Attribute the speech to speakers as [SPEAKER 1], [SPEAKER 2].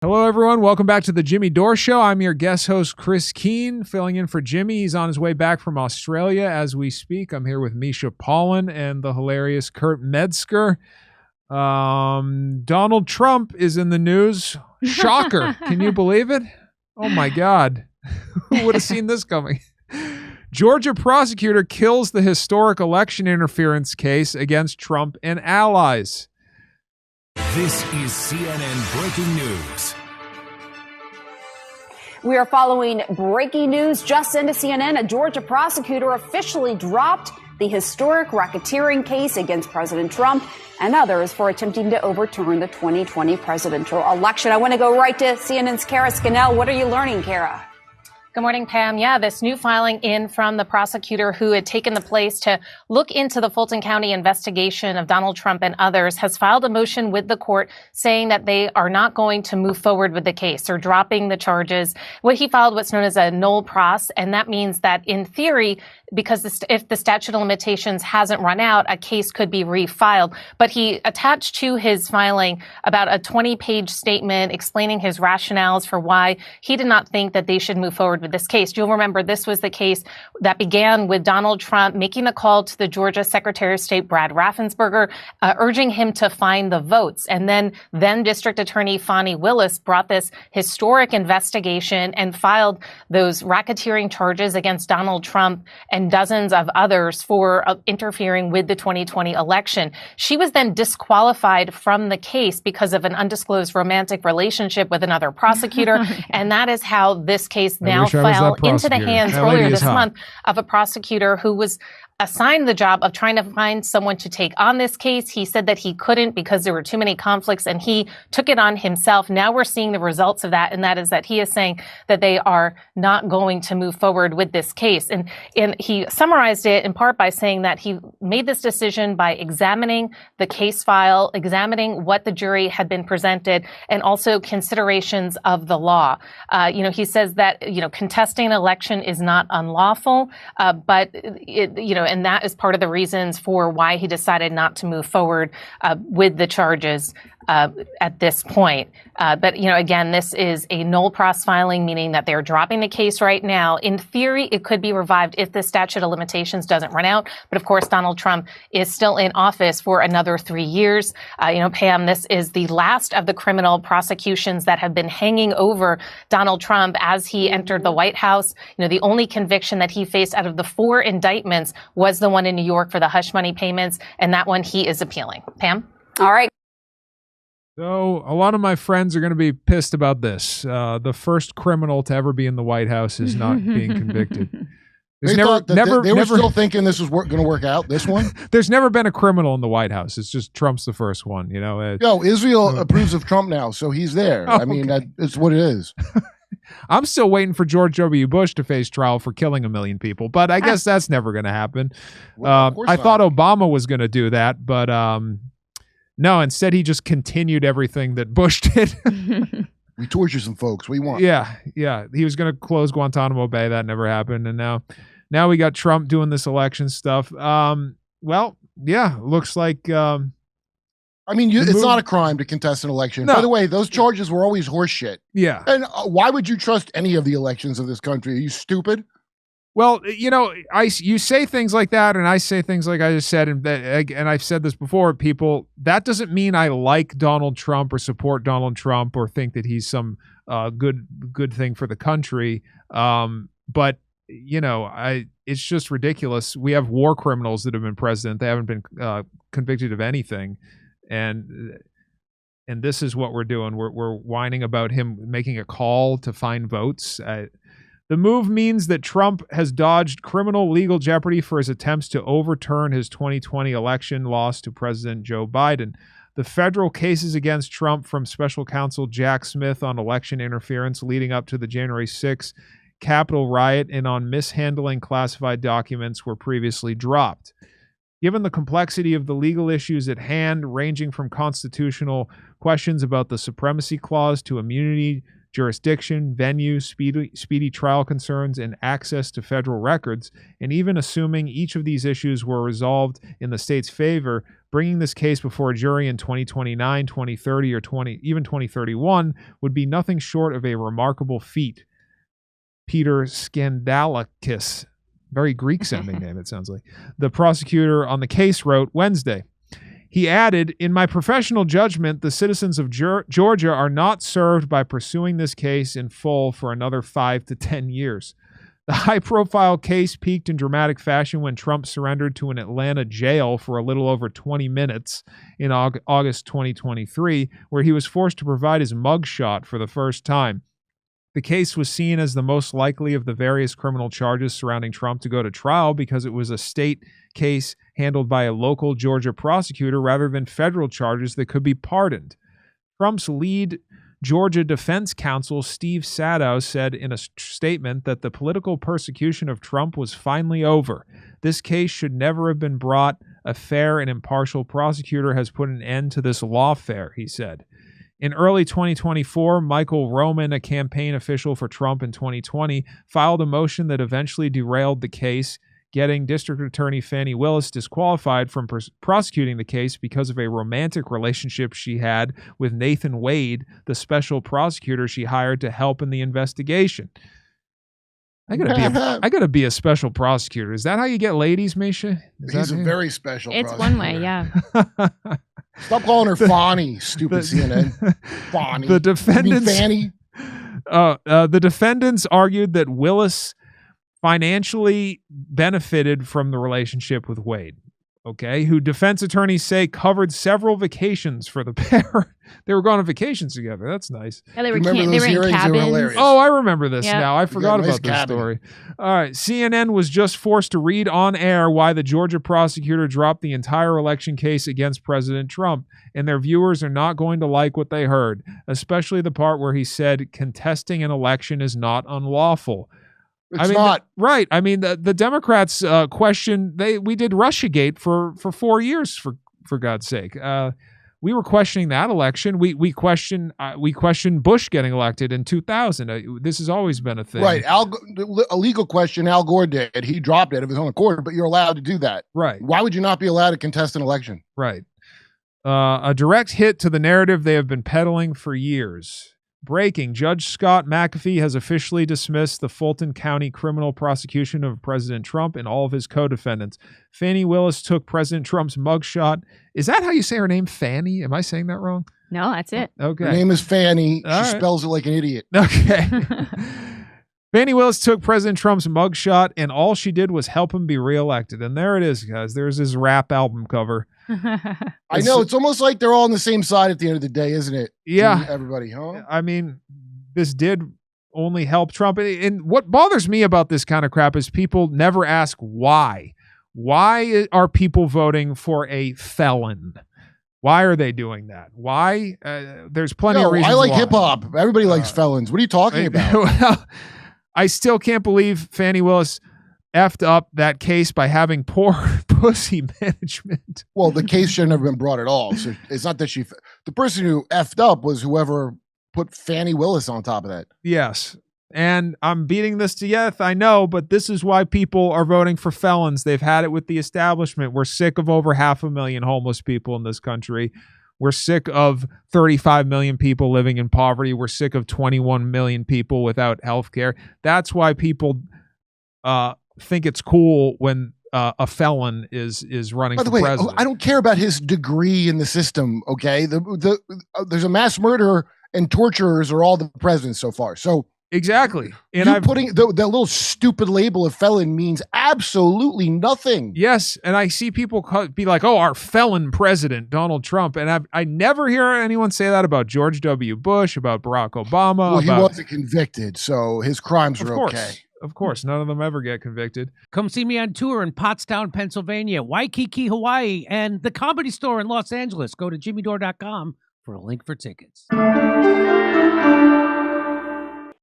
[SPEAKER 1] Hello, everyone. Welcome back to the Jimmy Dore Show. I'm your guest host, Chris Keene, filling in for Jimmy. He's on his way back from Australia as we speak. I'm here with Misha Paulin and the hilarious Kurt Metzger. Donald Trump is in the news. Shocker. Can you believe it? Oh, my God. Who would have seen this coming? Georgia prosecutor kills the historic election interference case against Trump and allies.
[SPEAKER 2] This is CNN Breaking News.
[SPEAKER 3] We are following breaking news just into CNN. A Georgia prosecutor officially dropped the historic racketeering case against President Trump and others for attempting to overturn the 2020 presidential election. I want to go right to CNN's Kara Scannell. What are you learning, Kara?
[SPEAKER 4] Good morning, Pam. Yeah, this new filing in from the prosecutor who had taken the place to look into the Fulton County investigation of Donald Trump and others has filed a motion with the court saying that they are not going to move forward with the case or dropping the charges. What he filed what's known as a nolle pros, and that means that in theory, because if the statute of limitations hasn't run out, a case could be refiled. But he attached to his filing about a 20-page statement explaining his rationales for why he did not think that they should move forward with this case. You'll remember this was the case that began with Donald Trump making a call to the Georgia Secretary of State, Brad Raffensperger, urging him to find the votes. And then District Attorney Fani Willis brought this historic investigation and filed those racketeering charges against Donald Trump and dozens of others for interfering with the 2020 election. She was then disqualified from the case because of an undisclosed romantic relationship with another prosecutor. And that is how this case now fell into the hands earlier this month of a prosecutor who was assigned the job of trying to find someone to take on this case. He said that he couldn't because there were too many conflicts and he took it on himself. Now we're seeing the results of that. And that is that he is saying that they are not going to move forward with this case. And he summarized it in part by saying that he made this decision by examining the case file, examining what the jury had been presented, and also considerations of the law. He says that, contesting an election is not unlawful, but and that is part of the reasons for why he decided not to move forward with the charges at this point. But again, this is a nolle pros filing, meaning that they're dropping the case right now. In theory, it could be revived if the statute of limitations doesn't run out. But of course, Donald Trump is still in office for another 3 years. Pam, this is the last of the criminal prosecutions that have been hanging over Donald Trump as he entered the White House. The only conviction that he faced out of the 4 indictments was the one in New York for the hush money payments. And that one he is appealing. Pam?
[SPEAKER 3] All right.
[SPEAKER 1] So a lot of my friends are going to be pissed about this. The first criminal to ever be in the White House is not being convicted.
[SPEAKER 5] They were still thinking this was going to work out, this one?
[SPEAKER 1] There's never been a criminal in the White House. It's just Trump's the first one.
[SPEAKER 5] Israel approves of Trump now, so he's there.
[SPEAKER 1] Oh,
[SPEAKER 5] I mean, it's what it is.
[SPEAKER 1] I'm still waiting for George W. Bush to face trial for killing 1 million people, but I guess that's never going to happen.
[SPEAKER 5] Well,
[SPEAKER 1] I thought Obama was going to do that, but no, instead he just continued everything that Bush did.
[SPEAKER 5] We torture some folks. What do you want?
[SPEAKER 1] Yeah. He was going to close Guantanamo Bay. That never happened. And now we got Trump doing this election stuff. Looks like...
[SPEAKER 5] it's not a crime to contest an election.
[SPEAKER 1] No.
[SPEAKER 5] By the way, those charges were always horseshit.
[SPEAKER 1] Yeah.
[SPEAKER 5] And why would you trust any of the elections of this country? Are you stupid?
[SPEAKER 1] Well, you say things like that, and I say things like I just said, and I've said this before, people, that doesn't mean I like Donald Trump or support Donald Trump or think that he's some good thing for the country. But it's just ridiculous. We have war criminals that have been president. They haven't been convicted of anything. And this is what we're doing. We're whining about him making a call to find votes. The move means that Trump has dodged criminal legal jeopardy for his attempts to overturn his 2020 election loss to President Joe Biden. The federal cases against Trump from special counsel Jack Smith on election interference leading up to the January 6th Capitol riot and on mishandling classified documents were previously dropped. Given the complexity of the legal issues at hand, ranging from constitutional questions about the supremacy clause to immunity, jurisdiction, venue, speedy trial concerns, and access to federal records, and even assuming each of these issues were resolved in the state's favor, Bringing this case before a jury in 2029, 2030, or even 2031 would be nothing short of a remarkable feat. Peter Skandalakis, very Greek-sounding name, it sounds like, the prosecutor on the case, wrote Wednesday. He added, in my professional judgment, the citizens of Georgia are not served by pursuing this case in full for another 5 to 10 years. The high-profile case peaked in dramatic fashion when Trump surrendered to an Atlanta jail for a little over 20 minutes in August 2023, where he was forced to provide his mugshot for the first time. The case was seen as the most likely of the various criminal charges surrounding Trump to go to trial because it was a state case handled by a local Georgia prosecutor rather than federal charges that could be pardoned. Trump's lead Georgia defense counsel, Steve Sadow, said in a statement that the political persecution of Trump was finally over. This case should never have been brought. A fair and impartial prosecutor has put an end to this lawfare, he said. In early 2024, Michael Roman, a campaign official for Trump in 2020, filed a motion that eventually derailed the case, getting District Attorney Fani Willis disqualified from prosecuting the case because of a romantic relationship she had with Nathan Wade, the special prosecutor she hired to help in the investigation. I gotta be a special prosecutor. Is that how you get ladies, Misha?
[SPEAKER 5] He's a very special
[SPEAKER 6] It's
[SPEAKER 5] prosecutor.
[SPEAKER 6] one way, yeah.
[SPEAKER 5] Stop calling her Fani, stupid CNN. Fani.
[SPEAKER 1] The defendants,
[SPEAKER 5] Fanny?
[SPEAKER 1] the defendants argued that Willis financially benefited from the relationship with Wade, who defense attorneys say covered several vacations for the pair. They were going on vacations together. That's nice.
[SPEAKER 6] Yeah, they were,
[SPEAKER 5] Remember
[SPEAKER 6] they
[SPEAKER 5] those
[SPEAKER 6] were in
[SPEAKER 5] hearings? They were
[SPEAKER 6] cabins.
[SPEAKER 5] hilarious.
[SPEAKER 1] Oh, I remember this
[SPEAKER 6] Yep.
[SPEAKER 1] now. I forgot
[SPEAKER 5] nice
[SPEAKER 1] about this
[SPEAKER 5] cabin.
[SPEAKER 1] story. All right. CNN was just forced to read on air why the Georgia prosecutor dropped the entire election case against President Trump, and their viewers are not going to like what they heard, especially the part where he said contesting an election is not unlawful.
[SPEAKER 5] It's not.
[SPEAKER 1] Right. I mean, the Democrats question, we did Russiagate for 4 years, for God's sake. We were questioning that election. We questioned Bush getting elected in 2000. This has always been a thing.
[SPEAKER 5] Right. A legal question Al Gore did. He dropped it of his own accord, but you're allowed to do that.
[SPEAKER 1] Right.
[SPEAKER 5] Why would you not be allowed to contest an election?
[SPEAKER 1] Right. A direct hit to the narrative they have been peddling for years. Breaking, Judge Scott McAfee has officially dismissed the Fulton County criminal prosecution of President Trump and all of his co-defendants. Fani Willis took President Trump's mugshot. Is that how you say her name, Fani? Am I saying that wrong?
[SPEAKER 6] No, that's it.
[SPEAKER 1] Okay.
[SPEAKER 5] Her name is Fanny.
[SPEAKER 1] All
[SPEAKER 5] She
[SPEAKER 1] right.
[SPEAKER 5] spells it like an idiot.
[SPEAKER 1] Okay. Fani Willis took President Trump's mugshot, and all she did was help him be reelected. And there it is, guys. There's his rap album cover.
[SPEAKER 5] I know. It's almost like they're all on the same side at the end of the day, isn't it?
[SPEAKER 1] Yeah.
[SPEAKER 5] Everybody, huh?
[SPEAKER 1] I mean, this did only help Trump. And what bothers me about this kind of crap is people never ask why. Why are people voting for a felon? Why are they doing that? Why? There's plenty of reasons.
[SPEAKER 5] I like
[SPEAKER 1] why.
[SPEAKER 5] hip hop. Everybody likes felons. What are you talking about?
[SPEAKER 1] Well, I still can't believe Fani Willis effed up that case by having poor pussy management.
[SPEAKER 5] Well, the case should have never been brought at all. So it's not that the person who effed up was whoever put Fani Willis on top of that.
[SPEAKER 1] Yes. And I'm beating this to death, I know, but this is why people are voting for felons. They've had it with the establishment. We're sick of over 500,000 homeless people in this country. We're sick of 35 million people living in poverty. We're sick of 21 million people without health care. That's why people think it's cool when a felon is running for president.
[SPEAKER 5] I don't care about his degree in the system, okay? There's a mass murderer and torturers are all the presidents so far. So
[SPEAKER 1] exactly. And
[SPEAKER 5] I'm putting that little stupid label of felon means absolutely nothing.
[SPEAKER 1] Yes, and I see people be like, "Oh, our felon president, Donald Trump," and I never hear anyone say that about George W. Bush, about Barack Obama.
[SPEAKER 5] Well, he wasn't convicted, so his crimes are okay.
[SPEAKER 1] Of course, none of them ever get convicted.
[SPEAKER 7] Come see me on tour in Pottstown, Pennsylvania, Waikiki, Hawaii, and the Comedy Store in Los Angeles. Go to jimmydore.com for a link for tickets.